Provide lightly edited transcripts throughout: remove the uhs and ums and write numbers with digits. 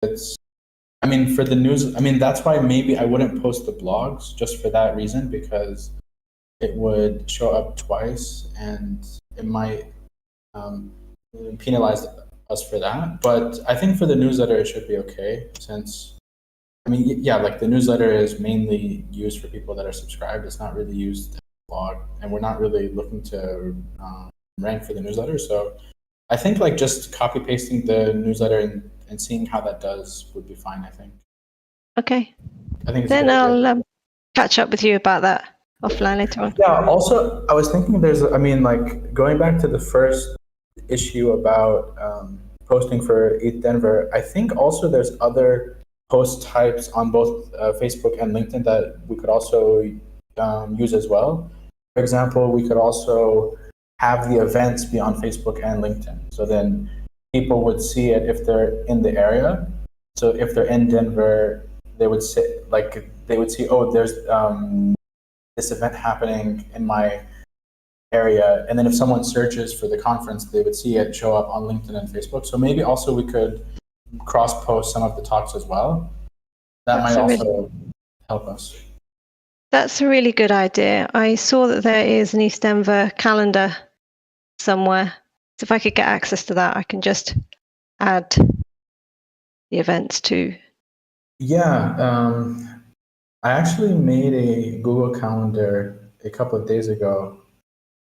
it's, I mean, for the news, I mean, that's why maybe I wouldn't post the blogs just for that reason, because it would show up twice and it might penalize us for that. But I think for the newsletter, it should be okay, since, I mean, yeah, like the newsletter is mainly used for people that are subscribed. It's not really used as a blog, and we're not really looking to rank for the newsletter. So I think like just copy pasting the newsletter and seeing how that does would be fine, I think. Okay. I think it's then I'll catch up with you about that offline later on. Yeah, also, I was thinking I mean, like going back to the first issue about posting for ETH Denver, I think also there's other post types on both Facebook and LinkedIn that we could also use as well. For example, we could also have the events be on Facebook and LinkedIn. So then people would see it if they're in the area. So if they're in Denver, they would see, oh, there's this event happening in my area. And then if someone searches for the conference, they would see it show up on LinkedIn and Facebook. So maybe also we could cross-post some of the talks as well. That might also help us. That's a really good idea. I saw that there is an East Denver calendar somewhere. So if I could get access to that, I can just add the events to. Yeah, I actually made a Google Calendar a couple of days ago.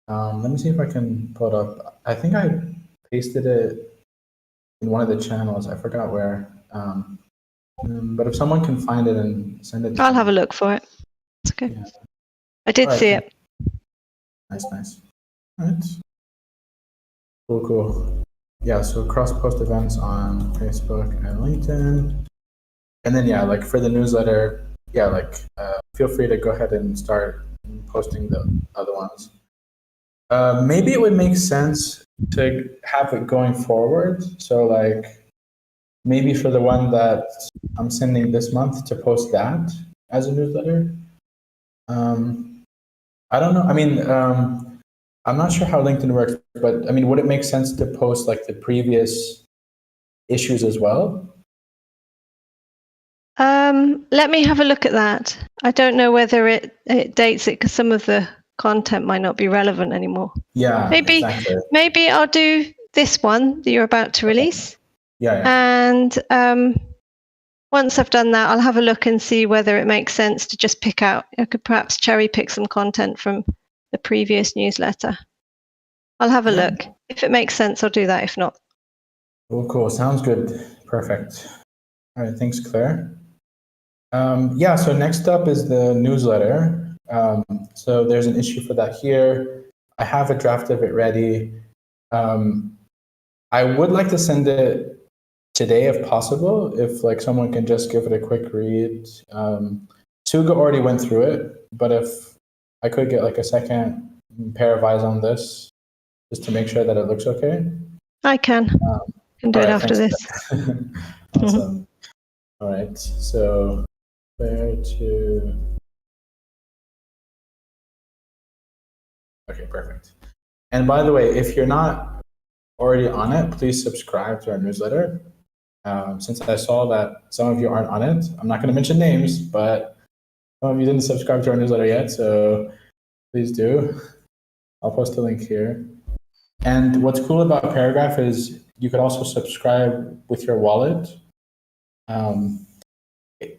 Let me see if I can pull it up. I think I pasted it in one of the channels. I forgot where. But if someone can find it and send it to I'll me. have a look for it. It's okay. Yeah. I did see it. Nice. All right. Cool. Yeah, so cross-post events on Facebook and LinkedIn. And then, yeah, like for the newsletter, yeah, like feel free to go ahead and start posting the other ones. Maybe it would make sense to have it going forward. So like maybe for the one that I'm sending this month to post that as a newsletter. I don't know. I mean, I'm not sure how LinkedIn works, but I mean, would it make sense to post like the previous issues as well? Let me have a look at that. I don't know whether it dates it because some of the content might not be relevant anymore. Yeah, exactly. Maybe I'll do this one that you're about to release. Yeah. And once I've done that, I'll have a look and see whether it makes sense to just pick out. I could perhaps cherry pick some content from the previous newsletter. I'll have a look. If it makes sense, I'll do that. If not. Cool. Sounds good. Perfect. All right. Thanks, Claire. Yeah, so next up is the newsletter. So there's an issue for that here. I have a draft of it ready. I would like to send it today if possible, if like someone can just give it a quick read. Suga already went through it, but if I could get like a second pair of eyes on this, just to make sure that it looks okay. I can do it after this. Awesome. All right, so where to? Okay, perfect. And by the way, if you're not already on it, please subscribe to our newsletter. Since I saw that some of you aren't on it, I'm not going to mention names, but some of you didn't subscribe to our newsletter yet, so please do. I'll post a link here. And what's cool about Paragraph is you could also subscribe with your wallet.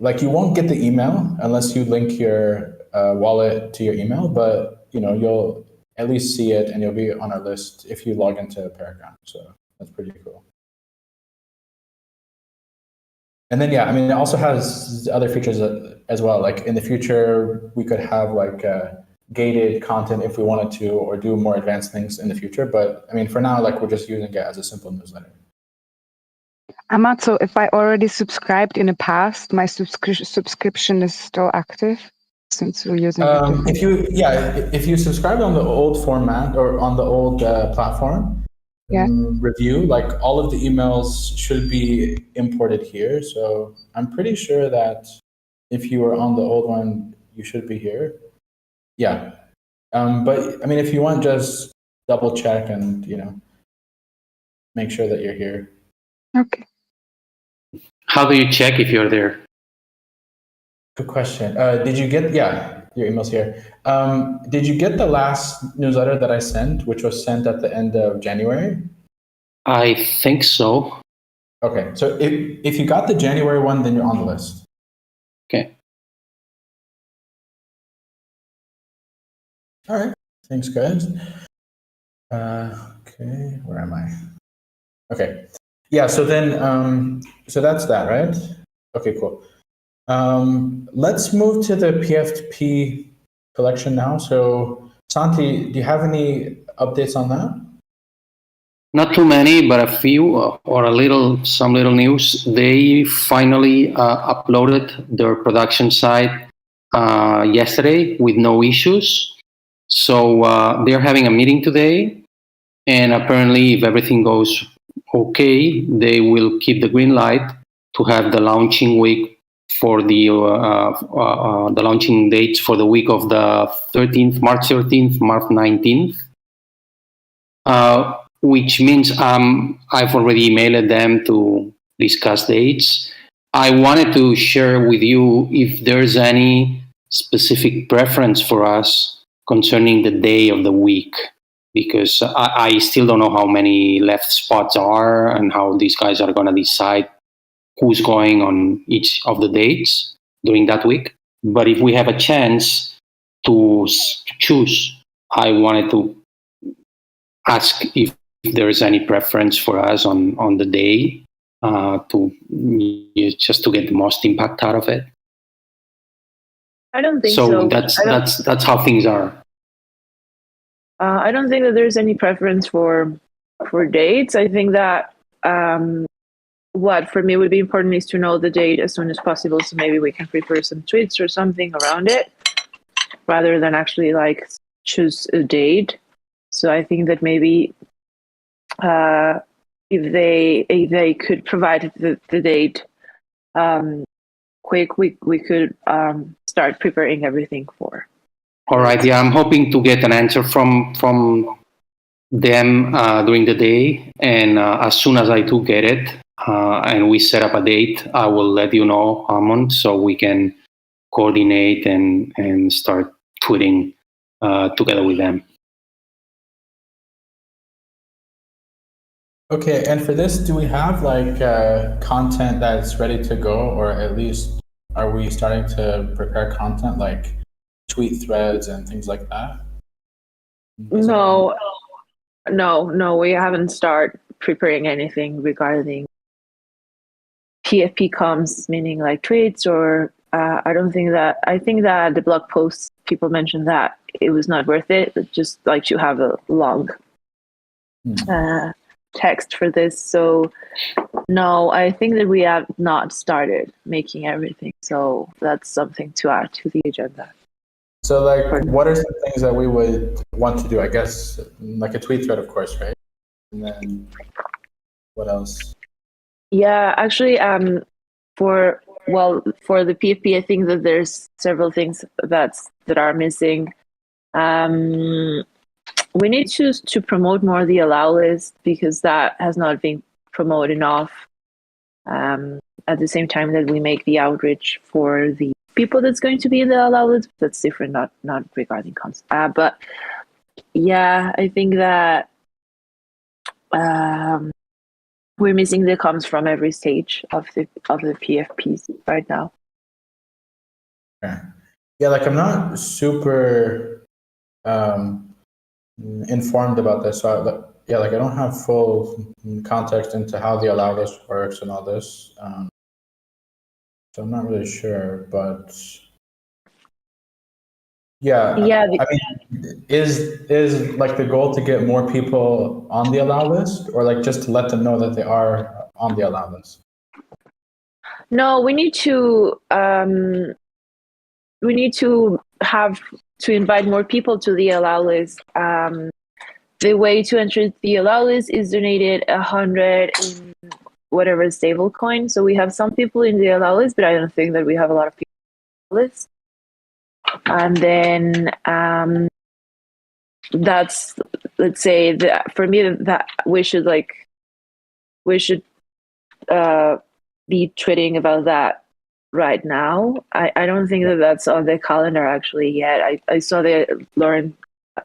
Like you won't get the email unless you link your wallet to your email, but you'll at least see it and you'll be on our list if you log into Paragraph. So that's pretty cool. And then, yeah, I mean, it also has other features as well. Like in the future, we could have like gated content if we wanted to, or do more advanced things in the future. But I mean, for now, like we're just using it as a simple newsletter. Ahmad, so if I already subscribed in the past, my subscription is still active since we're using it. If you subscribed on the old format or on the old platform, review, like all of the emails should be imported here. So I'm pretty sure that if you were on the old one, you should be here. Yeah. But I mean, if you want, just double check and, make sure that you're here. Okay. How do you check if you're there? Good question. Did you get, yeah, your email's here. Did you get the last newsletter that I sent, which was sent at the end of January? I think so. Okay, so if you got the January one, then you're on the list. Okay. All right, thanks guys. Okay, where am I? Okay, yeah, so then, so that's that, right? Okay, cool. Let's move to the PFP collection now. So Santi, do you have any updates on that? Not too many, but a few, or some little news. They finally uploaded their production site yesterday with no issues. So they're having a meeting today, and apparently, if everything goes okay, they will keep the green light to have the launching week for the launching dates for the week of the 13th, March 13th, March 19th. Which means I've already emailed them to discuss dates. I wanted to share with you if there's any specific preference for us concerning the day of the week, because I still don't know how many left spots are and how these guys are going to decide who's going on each of the dates during that week. But if we have a chance to choose, I wanted to ask if there is any preference for us on the day just to get the most impact out of it. I don't think so. That's how things are. I don't think that there's any preference for dates. I think that what for me would be important is to know the date as soon as possible, so maybe we can prepare some tweets or something around it, rather than actually like choose a date. So I think that maybe if they could provide the date quick, we could start preparing everything for. All right. Yeah, I'm hoping to get an answer from them during the day, and as soon as I do get it, and we set up a date, I will let you know, Amon, so we can coordinate and start tweeting together with them. Okay, and for this, do we have like content that's ready to go, or at least are we starting to prepare content like tweet threads and things like that? No, we haven't started preparing anything regarding PFP comms, meaning like tweets or I think that the blog posts people mentioned that it was not worth it, just like to have a long text for this. So no, I think that we have not started making everything. So that's something to add to the agenda. So like, what are some things that we would want to do? I guess like a tweet thread, of course, right? And then what else? Yeah, actually, for the PFP, I think that there's several things that are missing. We need to promote more the allow list, because that has not been promoted enough. At the same time that we make the outreach for the people that's going to be in the allow list, that's different, not regarding cons. But yeah, I think that we're missing the comms from every stage of the PFPs right now. Yeah, like I'm not super informed about this. So yeah, like I don't have full context into how the allow list works and all this. So I'm not really sure, but yeah. I mean, is like the goal to get more people on the allow list, or like just to let them know that they are on the allow list? No, we need to have to invite more people to the allow list. The way to enter the allow list is donated 100 in whatever stable coin. So we have some people in the allow list, but I don't think that we have a lot of people on the list. And then that's, let's say that for me, that we should be tweeting about that right now. I don't think that that's on the calendar actually yet. I saw the Lauren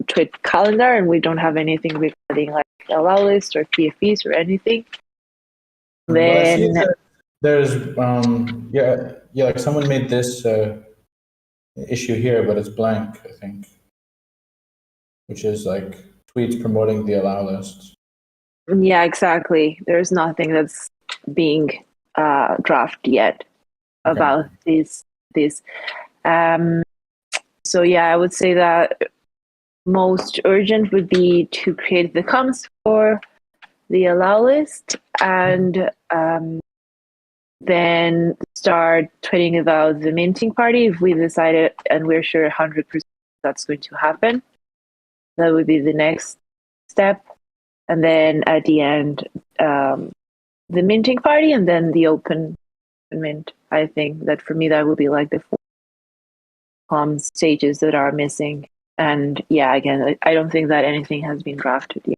tweet calendar, and we don't have anything regarding like allow list or PFPs or anything. Well, I see Then that there's like someone made this issue here, but it's blank, I think, which is like tweets promoting the allow list. yeah, exactly. There's nothing that's being drafted yet about this. So yeah, I would say that most urgent would be to create the comms for the allow list, and then start tweeting about the minting party if we decided and we're sure 100% that's going to happen. That would be the next step. And then at the end, the minting party, and then the open mint. I think that for me, that would be like the four stages that are missing. And yeah, again, I don't think that anything has been drafted yet.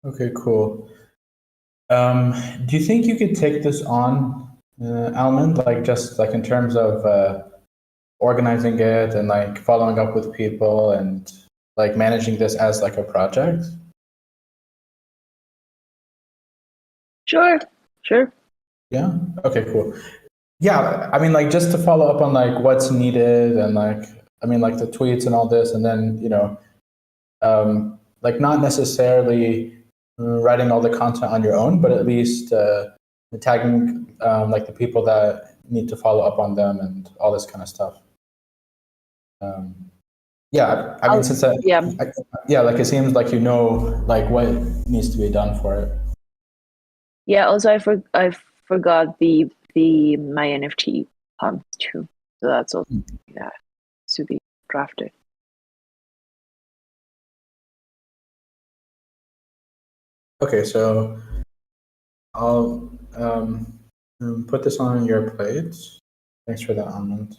Okay, cool. Do you think you could take this on, Almond, like just like in terms of organizing it and like following up with people and like managing this as like a project? Sure. Yeah. Okay, cool. Yeah, I mean, like just to follow up on like what's needed and like, I mean, like the tweets and all this, and then, like not necessarily writing all the content on your own, but at least tagging like the people that need to follow up on them and all this kind of stuff. Yeah, I mean, since that, yeah, like it seems like like what needs to be done for it. Yeah. Also, I forgot the my NFT pumps too, so that's also that to be drafted. Okay, so I'll put this on your plate. Thanks for that, Almond.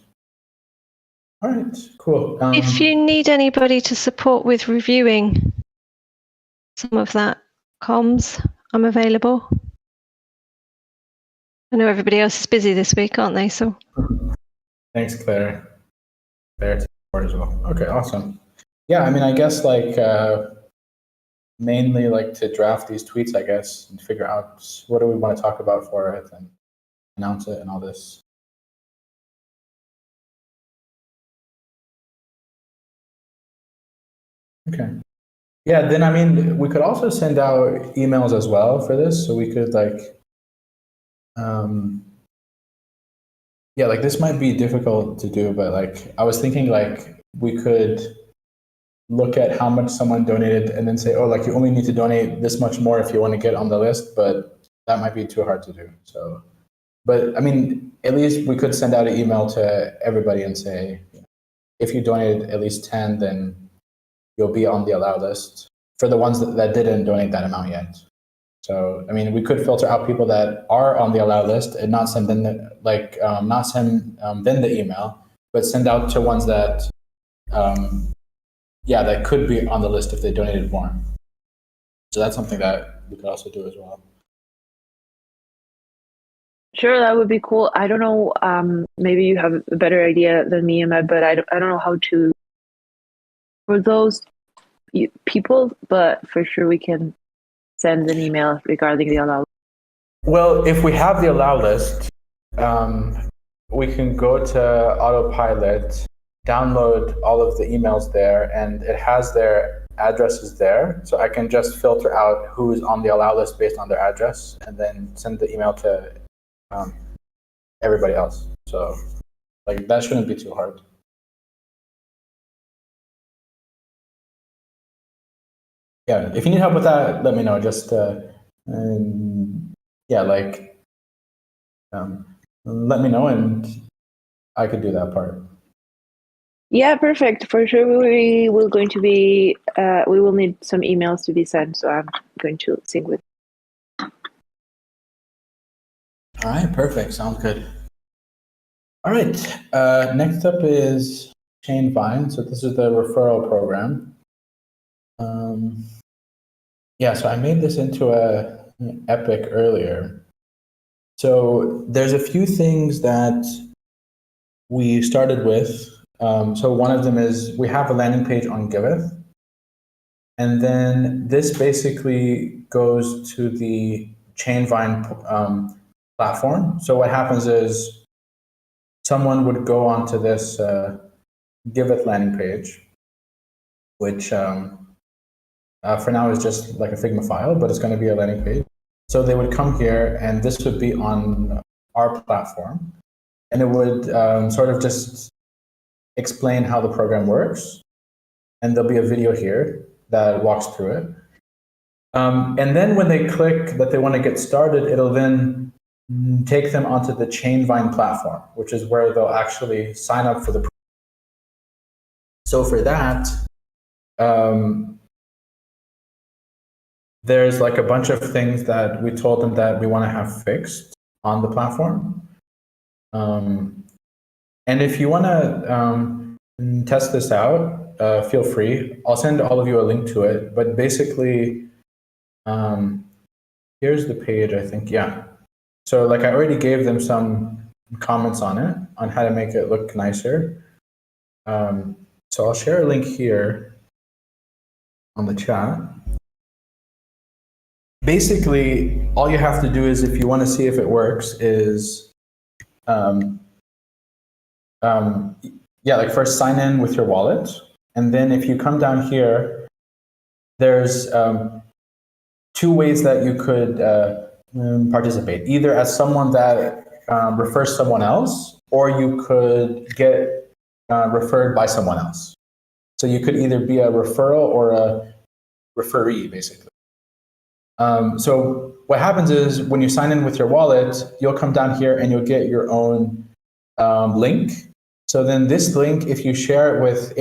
All right, cool. If you need anybody to support with reviewing some of that comms, I'm available. I know everybody else is busy this week, aren't they? So thanks, Claire. Claire to support as well. Okay, awesome. Yeah, I mean, I guess like mainly like to draft these tweets, I guess, and figure out what do we want to talk about for it and announce it and all this. Okay. Yeah, then I mean, we could also send out emails as well for this, so we could like, yeah, like this might be difficult to do, but like I was thinking like we could look at how much someone donated and then say, oh, like you only need to donate this much more if you want to get on the list, but that might be too hard to do. So, but I mean, at least we could send out an email to everybody and say, if you donated at least 10, then you'll be on the allow list for the ones that didn't donate that amount yet. So, I mean, we could filter out people that are on the allow list and not send them not send them the email, but send out to ones that, that could be on the list if they donated more. So that's something that we could also do as well. Sure, that would be cool. I don't know. Maybe you have a better idea than me, Emma, but I don't know how to for those people. But for sure, we can send an email regarding the allow. Well, if we have the allow list, we can go to Autopilot, download all of the emails there, and it has their addresses there. So I can just filter out who's on the allow list based on their address, and then send the email to everybody else. So like that shouldn't be too hard. Yeah, if you need help with that, let me know. Just let me know and I could do that part. Yeah, perfect. For sure, we will going to be. We will need some emails to be sent, so I'm going to sync with. All right, perfect. Sounds good. All right. Next up is Chainvine. So this is the referral program. So I made this into an epic earlier. So there's a few things that we started with. So one of them is we have a landing page on Giveth. And then this basically goes to the Chainvine platform. So what happens is someone would go onto this Giveth landing page, which for now is just like a Figma file, but it's going to be a landing page. So they would come here, and this would be on our platform, and it would sort of just explain how the program works. And there'll be a video here that walks through it. And then when they click that they want to get started, it'll then take them onto the Chainvine platform, which is where they'll actually sign up for the program. So for that, there's like a bunch of things that we told them that we want to have fixed on the platform. And if you want to test this out, feel free. I'll send all of you a link to it. But basically, here's the page, I think. Yeah. So like I already gave them some comments on it, on how to make it look nicer. So I'll share a link here on the chat. Basically, all you have to do is, if you want to see if it works, is like first sign in with your wallet. And then if you come down here, there's 2 ways that you could participate, either as someone that refers someone else, or you could get referred by someone else. So you could either be a referral or a referee, basically. So what happens is when you sign in with your wallet, you'll come down here and you'll get your own link. So then this link, if you share it with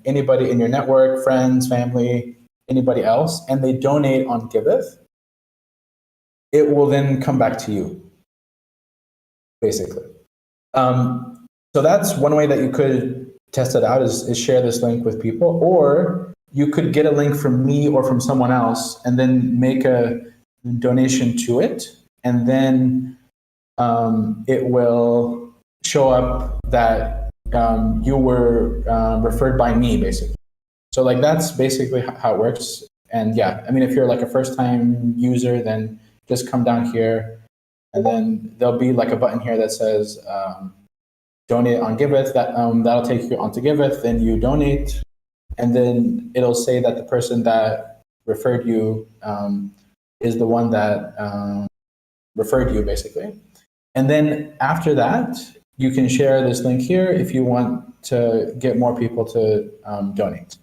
anybody in your network, friends, family, anybody else, and they donate on Giveth, it will then come back to you, basically. So that's one way that you could test it out, is share this link with people. Or you could get a link from me or from someone else and then make a donation to it. And then it will show up that you were referred by me, basically. So like that's basically how it works. And yeah, I mean, if you're like a first-time user, then just come down here, and then there'll be like a button here that says donate on Giveth. That'll take you onto Giveth. Then you donate, and then it'll say that the person that referred you is the one that referred you, basically. And then after that, you can share this link here if you want to get more people to donate.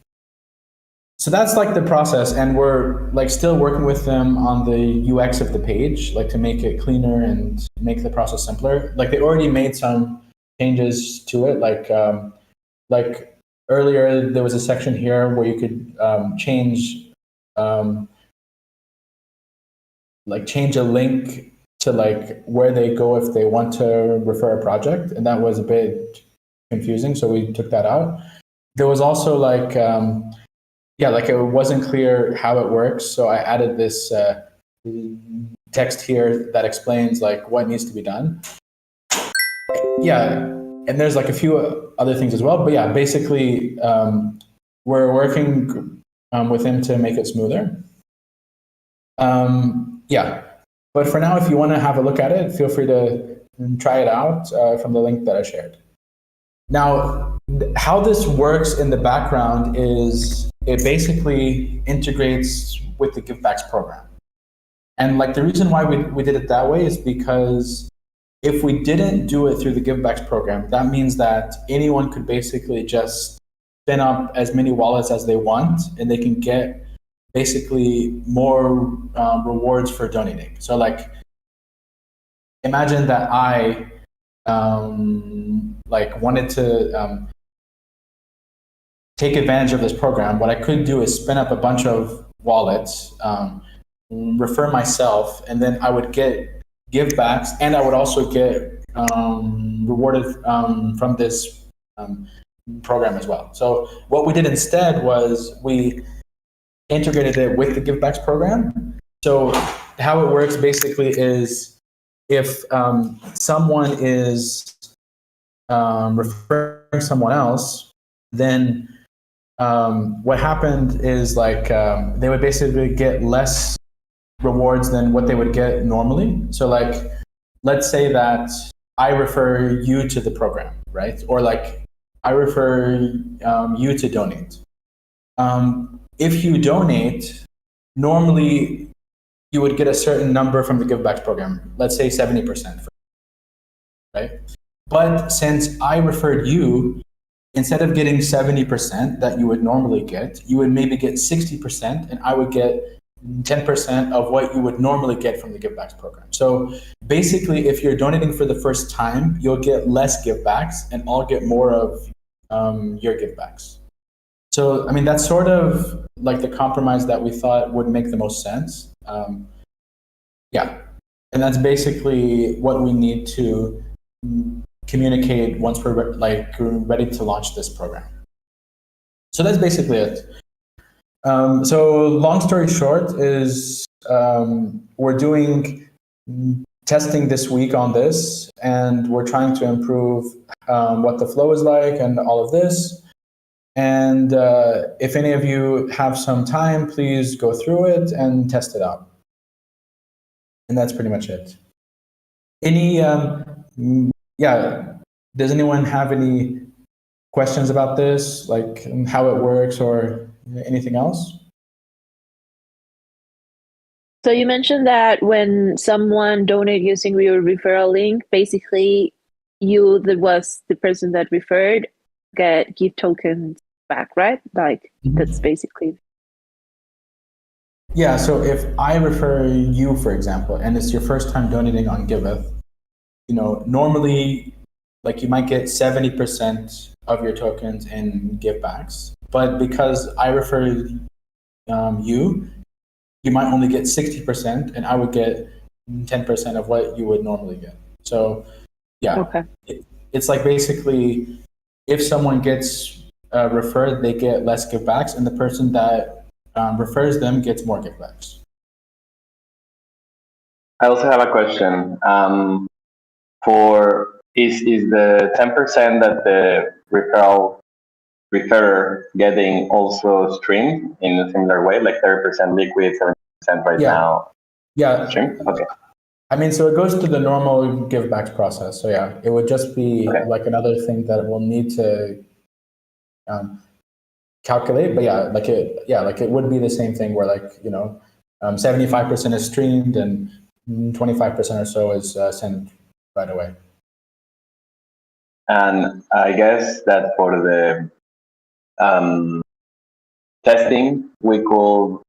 So that's like the process, and we're like still working with them on the UX of the page, like to make it cleaner and make the process simpler. Like they already made some changes to it, like earlier there was a section here where you could change a link to like where they go if they want to refer a project, and that was a bit confusing, so we took that out. There was also like it wasn't clear how it works, so I added this text here that explains like what needs to be done. Yeah, and there's like a few other things as well, but yeah, basically we're working with him to make it smoother. Yeah, but for now, if you want to have a look at it, feel free to try it out from the link that I shared. Now, how this works in the background is it basically integrates with the Givebacks program. And like the reason why we did it that way is because if we didn't do it through the Givebacks program, that means that anyone could basically just spin up as many wallets as they want, and they can get basically more rewards for donating. So like, imagine that I wanted to take advantage of this program. What I could do is spin up a bunch of wallets, refer myself, and then I would get givebacks, and I would also get rewarded from this program as well. So what we did instead was we integrated it with the Givebacks program. So how it works basically is if someone is referring someone else, then what happened is like they would basically get less rewards than what they would get normally. So like, let's say that I refer you to the program, right? Or like I refer you to donate. If you donate, normally you would get a certain number from the Givebacks program, let's say 70%, right? But since I referred you, instead of getting 70% that you would normally get, you would maybe get 60%, and I would get 10% of what you would normally get from the Givebacks program. So basically, if you're donating for the first time, you'll get less Givebacks, and I'll get more of your Givebacks. So, I mean, that's sort of like the compromise that we thought would make the most sense. Yeah, and that's basically what we need to communicate once we're ready to launch this program. So that's basically it. So long story short is we're doing testing this week on this, and we're trying to improve what the flow is like and all of this. And if any of you have some time, please go through it and test it out. And that's pretty much it. Any, does anyone have any questions about this, like how it works or anything else? So you mentioned that when someone donated using your referral link, basically you, that was the person that referred, give tokens back, right? Like that's basically. Yeah, so if I refer you, for example, and it's your first time donating on Giveth, you know, normally, like you might get 70% of your tokens in Givebacks, but because I referred you, you might only get 60%, and I would get 10% of what you would normally get. So, yeah, okay. It's like basically, if someone gets referred, they get less Givebacks, and the person that refers them gets more Givebacks. I also have a question. Is the 10% that the referrer getting also streamed in a similar way, like 30% liquid, 70% right now? Yeah. Streamed? Okay. I mean, so it goes through the normal Givebacks process. So yeah, it would just be like another thing that we'll need to calculate. But like it would be the same thing where 75% is streamed and 25% or so is sent right away. And I guess that for the testing, we could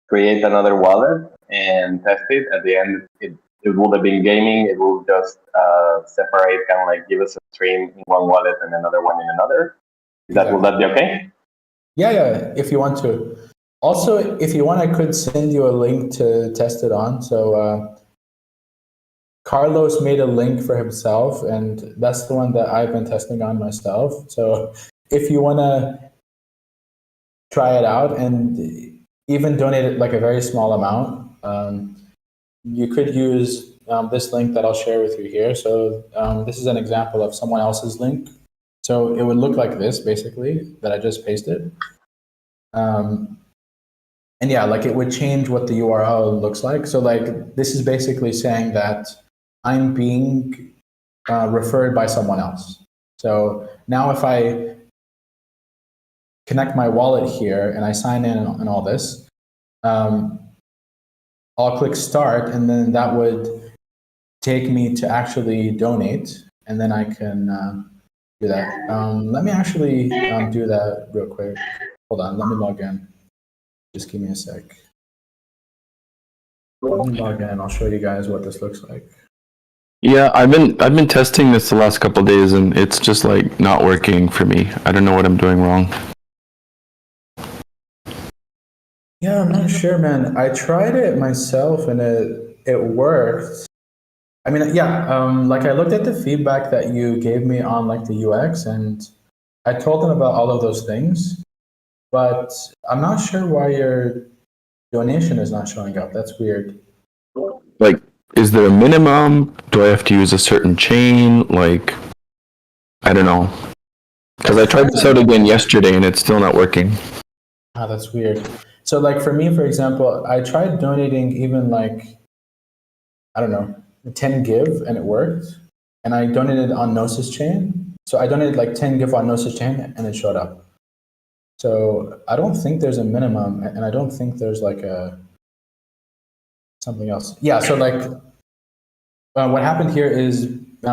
create another wallet and test it. At the end, it would have been gaming. It will just separate, kind of like give us a stream in one wallet and another one in another. Will that be okay? Yeah, if you want to. Also, if you want, I could send you a link to test it on. So Carlos made a link for himself, and that's the one that I've been testing on myself. So if you want to try it out and even donate it like a very small amount, you could use this link that I'll share with you here. So this is an example of someone else's link. So it would look like this, basically, that I just pasted. And yeah, like it would change what the URL looks like. So like this is basically saying that I'm being referred by someone else. So now if I connect my wallet here and I sign in and all this, I'll click start, and then that would take me to actually donate, and then I can do that. Let me actually do that real quick. Hold on, let me log in. Just give me a sec. Let me log in. I'll show you guys what this looks like. Yeah, I've been testing this the last couple of days, and it's just like not working for me. I don't know what I'm doing wrong. Yeah, I'm not sure, man. I tried it myself, and it worked. I mean, yeah, like I looked at the feedback that you gave me on like the UX, and I told them about all of those things, but I'm not sure why your donation is not showing up. That's weird. Like is there a minimum? Do I have to use a certain chain? Like, I don't know. Because I tried this out again yesterday and it's still not working. Ah, that's weird. So like for me, for example, I tried donating even like, I don't know, 10 give and it worked. And I donated on Gnosis chain. So I donated like 10 give on Gnosis chain and it showed up. So I don't think there's a minimum, and I don't think there's like a something else. Yeah, so like what happened here is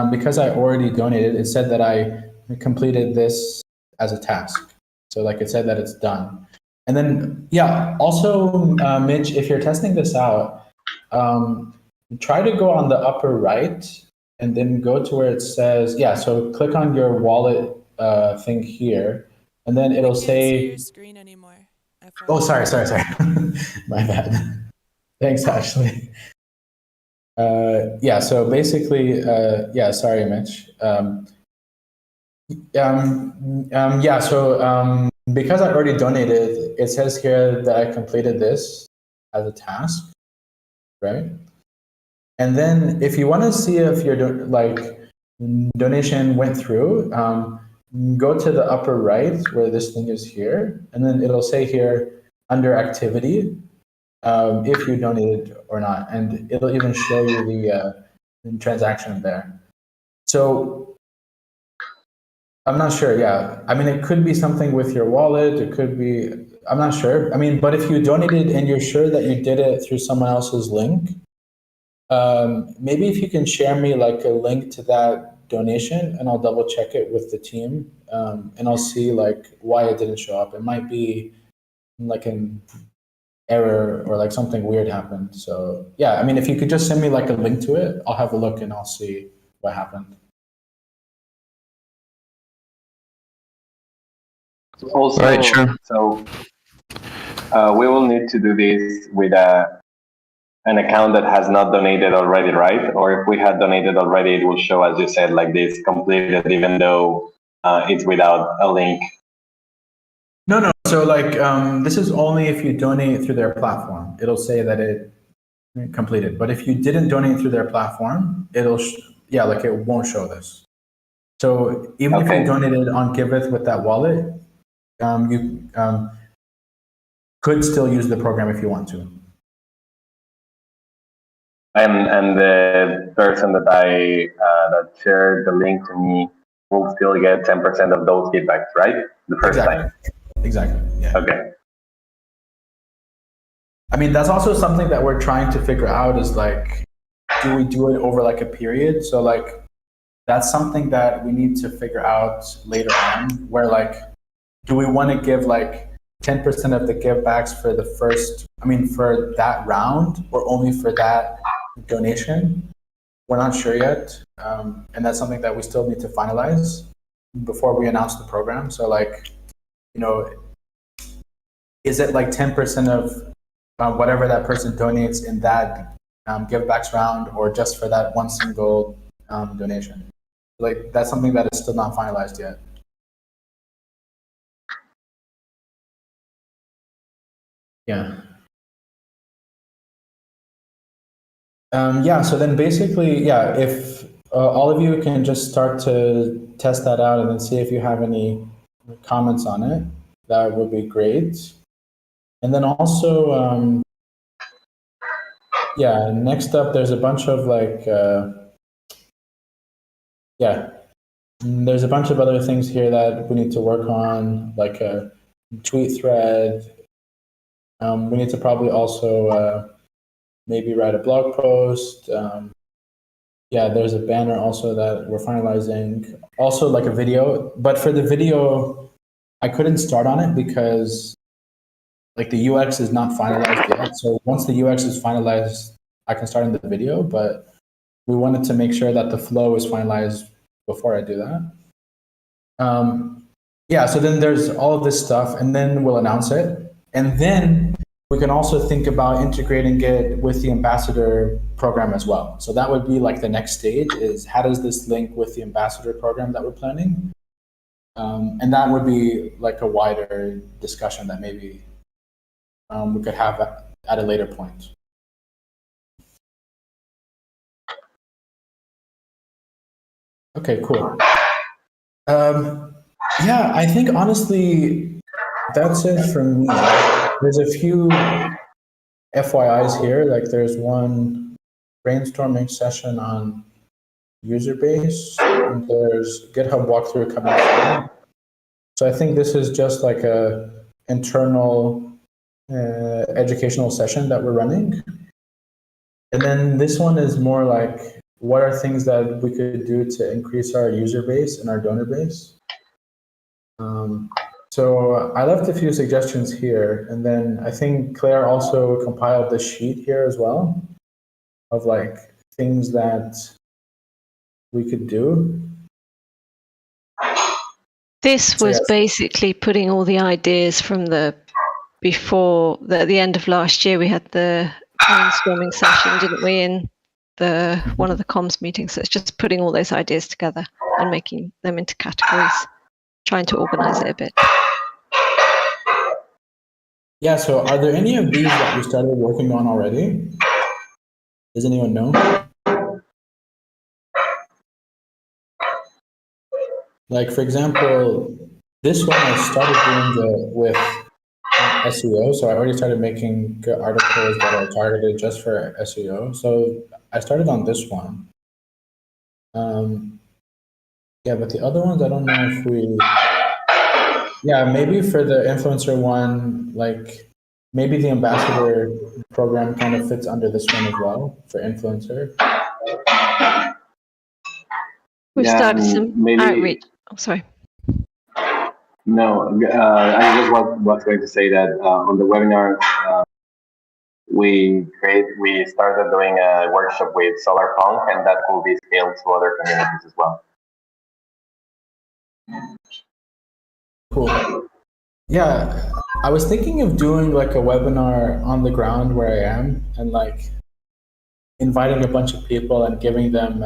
because I already donated, it said that I completed this as a task. So like it said that it's done. And then, yeah, also, Mitch, if you're testing this out, try to go on the upper right and then go to where it says, yeah, so click on your wallet thing here, and then it'll say. See your screen anymore. Oh, sorry. My bad. Thanks, Ashley. Yeah, so basically, yeah, sorry, Mitch. Yeah, so because I already donated, it says here that I completed this as a task, right? And then if you want to see if your donation went through, go to the upper right where this thing is here, and then it'll say here under activity if you donated or not, and it'll even show you the transaction there. So I'm not sure. Yeah, I mean, it could be something with your wallet. It could be. I'm not sure. I mean, but if you donated and you're sure that you did it through someone else's link, maybe if you can share me like a link to that donation, and I'll double check it with the team, and I'll see like why it didn't show up. It might be like an error or like something weird happened. So yeah, I mean, if you could just send me like a link to it, I'll have a look and I'll see what happened. Also, Right, sure. So we will need to do this with an account that has not donated already, right? Or if we had donated already, it will show, as you said, like this completed, even though it's without a link. No. So like this is only if you donate through their platform. It'll say that it completed. But if you didn't donate through their platform, it'll like it won't show this. So even if you donated on Giveth with that wallet, you could still use the program if you want to. And the person that that shared the link to me will still get 10% of those feedbacks, right? The first time. Exactly. Yeah. Okay. I mean, that's also something that we're trying to figure out is like, do we do it over like a period? So like, that's something that we need to figure out later on, where like, do we want to give like 10% of the givebacks for the first, for that round, or only for that donation? We're not sure yet. And that's something that we still need to finalize before we announce the program. So like, is it like 10% of whatever that person donates in that givebacks round, or just for that one single donation? Like, that's something that is still not finalized yet. Yeah. Yeah, so then basically, yeah, if all of you can just start to test that out and then see if you have any comments on it, that would be great. And then also, yeah, next up, there's a bunch of like, there's a bunch of other things here that we need to work on, like a tweet thread. We need to probably also maybe write a blog post. Yeah, there's a banner also that we're finalizing. Also like a video, but for the video, I couldn't start on it because like the UX is not finalized yet. So once the UX is finalized, I can start in the video, but we wanted to make sure that the flow is finalized before I do that. Yeah, so then there's all of this stuff, and then we'll announce it. And then we can also think about integrating it with the ambassador program as well. So that would be like the next stage, is how does this link with the ambassador program that we're planning? And that would be like a wider discussion that maybe we could have at a later point. Okay, cool. Yeah, I think honestly, that's it for me. There's a few FYIs here, like there's one brainstorming session on user base, and there's GitHub walkthrough coming soon. So I think this is just like a internal educational session that we're running. And then this one is more like, what are things that we could do to increase our user base and our donor base? So I left a few suggestions here, and then I think Claire also compiled the sheet here as well of like things that we could do. This was basically putting all the ideas from before the end of last year. We had the brainstorming session, didn't we, in one of the comms meetings. So it's just putting all those ideas together and making them into categories, trying to organize it a bit. Yeah, so are there any of these that we started working on already? Does anyone know? Like, for example, this one I started doing with SEO. So I already started making articles that are targeted just for SEO. So I started on this one. Yeah, but the other ones, I don't know if we... Yeah, maybe for the influencer one, like maybe the ambassador program kind of fits under this one as well for influencer. We've started some outreach. Oh, sorry. No, I just was going to say that on the webinar, we started doing a workshop with SolarPunk, and that will be scaled to other communities as well. Cool. Yeah, I was thinking of doing like a webinar on the ground where I am, and like inviting a bunch of people and giving them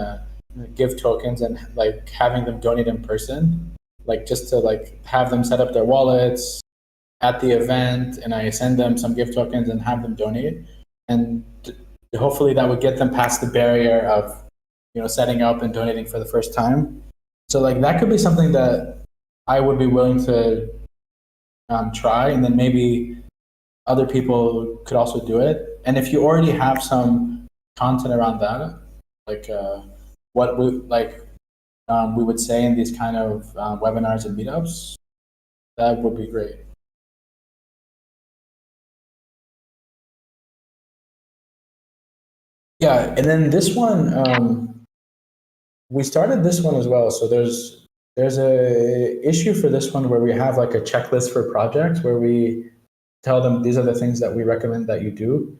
give tokens and like having them donate in person, like just to like have them set up their wallets at the event, and I send them some gift tokens and have them donate, and hopefully that would get them past the barrier of, you know, setting up and donating for the first time. So like that could be something that I would be willing to try, and then maybe other people could also do it. And if you already have some content around that, like what we we would say in these kind of webinars and meetups, that would be great. Yeah, and then this one, we started this one as well. So there's a issue for this one where we have like a checklist for projects where we tell them these are the things that we recommend that you do.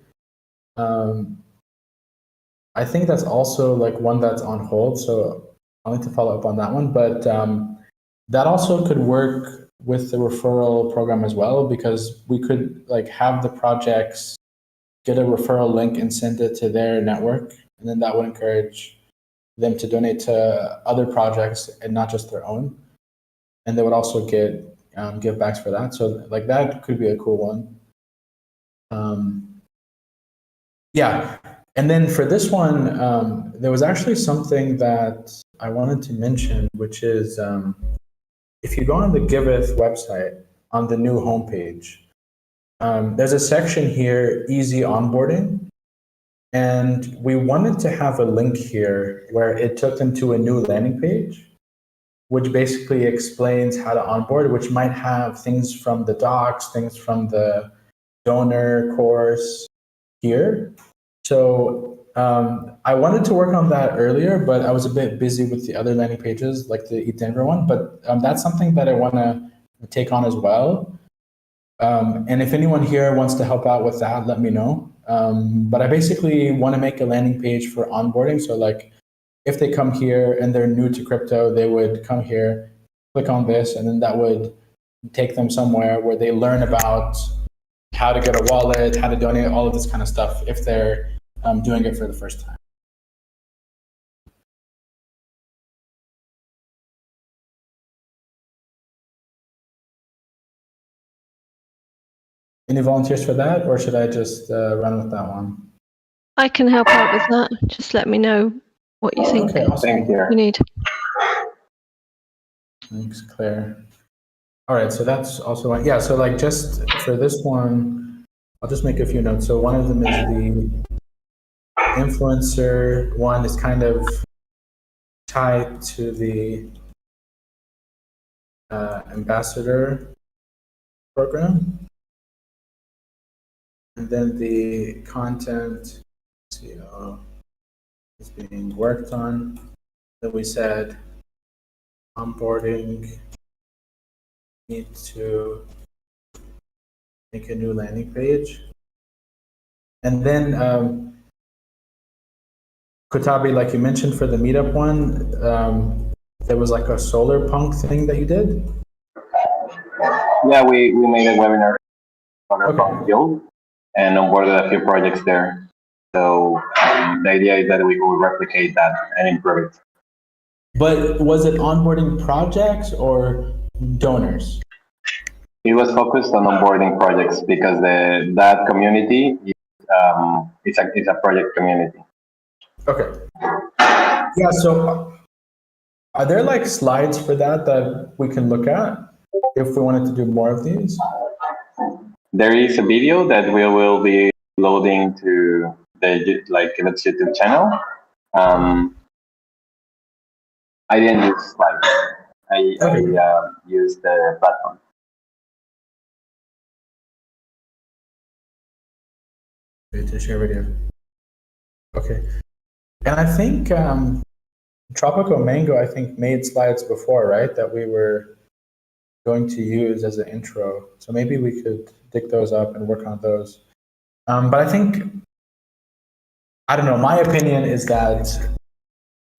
I think that's also like one that's on hold, so I'll need to follow up on that one. But that also could work with the referral program as well, because we could like have the projects get a referral link and send it to their network, and then that would encourage them to donate to other projects and not just their own. And they would also get givebacks for that. So like that could be a cool one. Yeah. And then for this one, there was actually something that I wanted to mention, which is if you go on the Giveth website on the new homepage, there's a section here, easy onboarding. And we wanted to have a link here where it took them to a new landing page, which basically explains how to onboard, which might have things from the docs, things from the donor course here. So I wanted to work on that earlier, but I was a bit busy with the other landing pages, like the eDenver one. But that's something that I want to take on as well. And if anyone here wants to help out with that, let me know. But I basically want to make a landing page for onboarding. So like if they come here and they're new to crypto, they would come here, click on this, and then that would take them somewhere where they learn about how to get a wallet, how to donate, all of this kind of stuff if they're doing it for the first time. Any volunteers for that, or should I just run with that one? I can help out with that. Just let me know what you think. Okay, awesome. Thank you. You need. Thanks, Claire. All right, so that's also one. Yeah, so like just for this one, I'll just make a few notes. So one of them is the influencer one is kind of tied to the ambassador program. And then the content, is being worked on. Then we said onboarding, need to make a new landing page. And then Kotabi, like you mentioned for the meetup one, there was like a solar punk thing that you did? Yeah, we made a webinar on our Okay. guild and onboarded a few projects there. So the idea is that we will replicate that and improve it. But was it onboarding projects or donors? It was focused on onboarding projects because that community is it's a project community. Okay. Yeah, so are there like slides for that we can look at if we wanted to do more of these? There is a video that we will be loading to the Giveth YouTube channel. I didn't use slides. I used the platform. To share video. Okay. And I think Tropico Mango, I think, made slides before, right? That we were going to use as an intro. So maybe we could dig those up and work on those. But I think, I don't know, my opinion is that,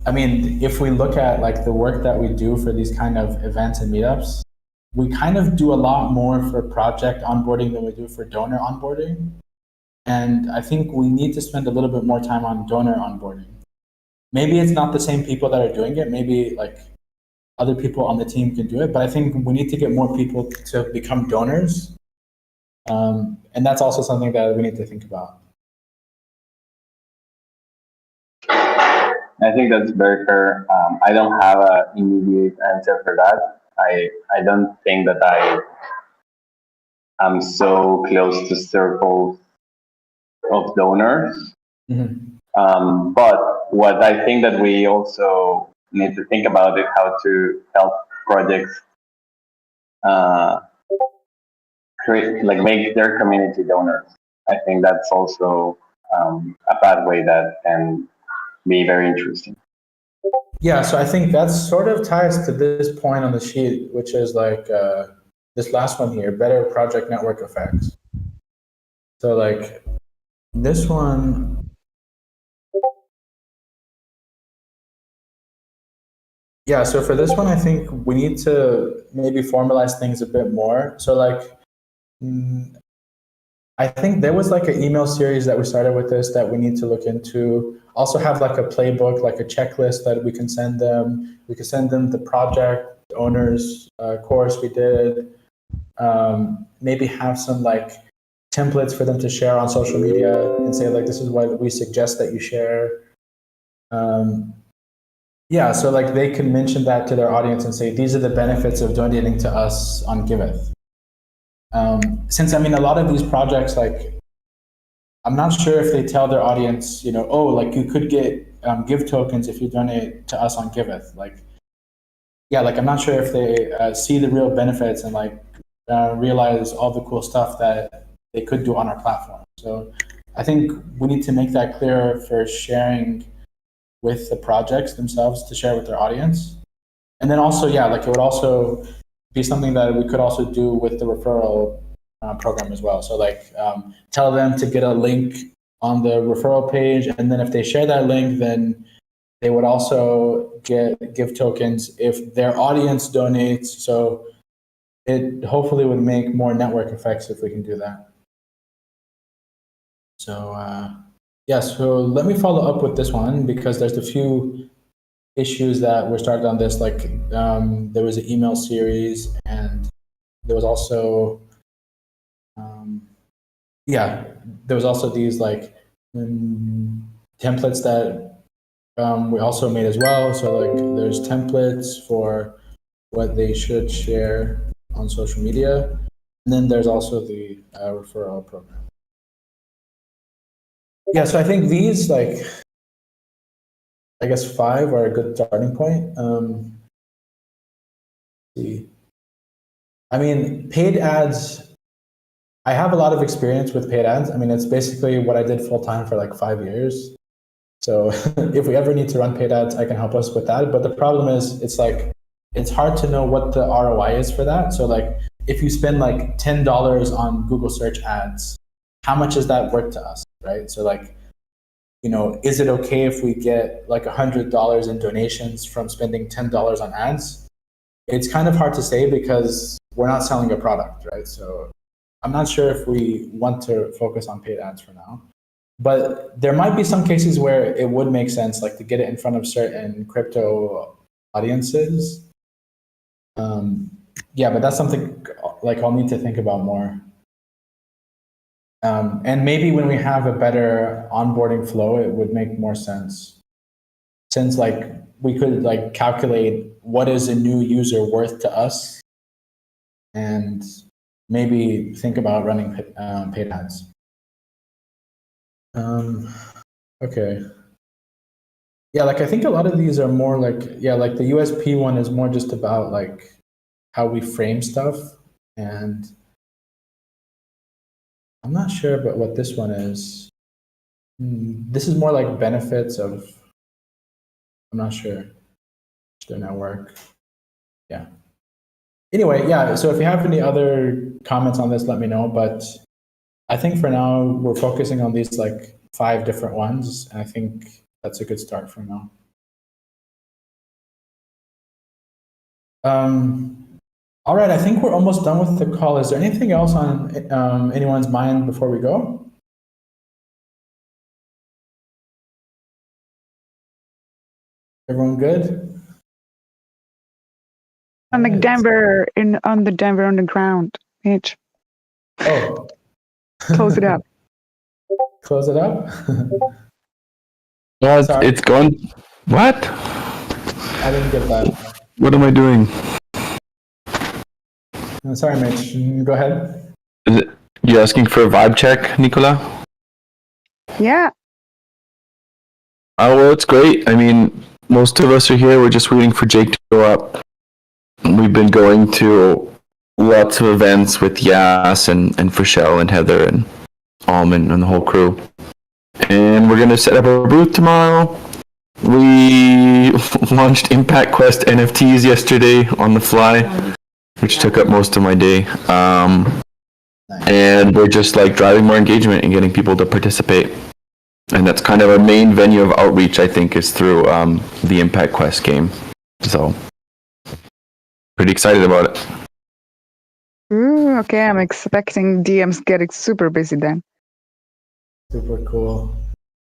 I mean, if we look at like the work that we do for these kind of events and meetups, we kind of do a lot more for project onboarding than we do for donor onboarding. And I think we need to spend a little bit more time on donor onboarding. Maybe it's not the same people that are doing it. Maybe like other people on the team can do it, but I think we need to get more people to become donors. And that's also something that we need to think about. I think that's very fair. I don't have an immediate answer for that. I don't think that I am so close to circles of donors. Mm-hmm. But what I think that we also need to think about is how to help projects make their community donors. I think that's also a pathway that can be very interesting. Yeah, so I think that sort of ties to this point on the sheet, which is like this last one here, better project network effects. So like this one, yeah, so for this one, I think we need to maybe formalize things a bit more. So like, I think there was like an email series that we started with this that we need to look into. Also have like a playbook, like a checklist that we can send them. We can send them the project owners course we did. Maybe have some like templates for them to share on social media and say like, this is what we suggest that you share. Yeah, so like they can mention that to their audience and say, these are the benefits of donating to us on Giveth. Since I mean, a lot of these projects, like, I'm not sure if they tell their audience, you know, oh, like you could get give tokens if you donate to us on Giveth. Like, yeah, like I'm not sure if they see the real benefits and like realize all the cool stuff that they could do on our platform. So I think we need to make that clearer for sharing with the projects themselves to share with their audience. And then also, yeah, like it would also be something that we could also do with the referral program as well. So like tell them to get a link on the referral page, and then if they share that link, then they would also give tokens if their audience donates. So it hopefully would make more network effects if we can do that. So yeah, so let me follow up with this one because there's a few issues that were started on this, like there was an email series and there was also, yeah, there was also these like templates that we also made as well. So like there's templates for what they should share on social media. And then there's also the referral program. Yeah, so I think these, like, I guess 5 are a good starting point. See. I mean, paid ads, I have a lot of experience with paid ads. I mean, it's basically what I did full time for like 5 years. So if we ever need to run paid ads, I can help us with that. But the problem is, it's like, it's hard to know what the ROI is for that. So like, if you spend like $10 on Google search ads, how much is that worth to us, right? So like, you know, is it okay if we get like $100 in donations from spending $10 on ads? It's kind of hard to say because we're not selling a product, right? So I'm not sure if we want to focus on paid ads for now. But there might be some cases where it would make sense, like to get it in front of certain crypto audiences. Yeah, but that's something like I'll need to think about more. And maybe when we have a better onboarding flow, it would make more sense. Since like we could like calculate what is a new user worth to us, and maybe think about running paid ads. Okay. Yeah, like I think a lot of these are more like, yeah, like the USP one is more just about like how we frame stuff. And I'm not sure about what this one is. This is more like benefits of, I'm not sure. Their network. Yeah. Anyway, yeah, so if you have any other comments on this, let me know. But I think for now, we're focusing on these like 5 different ones. And I think that's a good start for now. All right, I think we're almost done with the call. Is there anything else on anyone's mind before we go? Everyone good? On the Denver on the Denver Underground page. Oh. Close it up. Close it up? Yeah, it's gone. What? I didn't get that. What am I doing? Sorry, Mitch. Go ahead. Is it you asking for a vibe check, Nicola? Yeah. Oh, well, it's great. I mean, most of us are here. We're just waiting for Jake to go up. We've been going to lots of events with Yas and Frishelle and Heather and Almond and the whole crew. And we're going to set up a booth tomorrow. We launched Impact Quest NFTs yesterday on the fly, which took up most of my day. And we're just like driving more engagement and getting people to participate. And that's kind of our main venue of outreach, I think, is through the Impact Quest game. So, pretty excited about it. Ooh, okay, I'm expecting DMs getting super busy then. Super cool.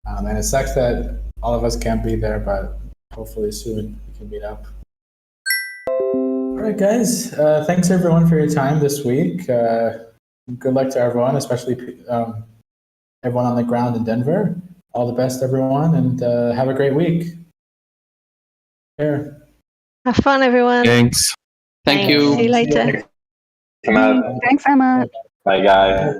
And it sucks that all of us can't be there, but hopefully soon we can meet up. All right, guys. Thanks everyone for your time this week. Good luck to everyone, especially everyone on the ground in Denver. All the best, everyone, and have a great week. Here. Have fun, everyone. Thanks. Thank you. See you later. Thanks, Emma. Bye, guys.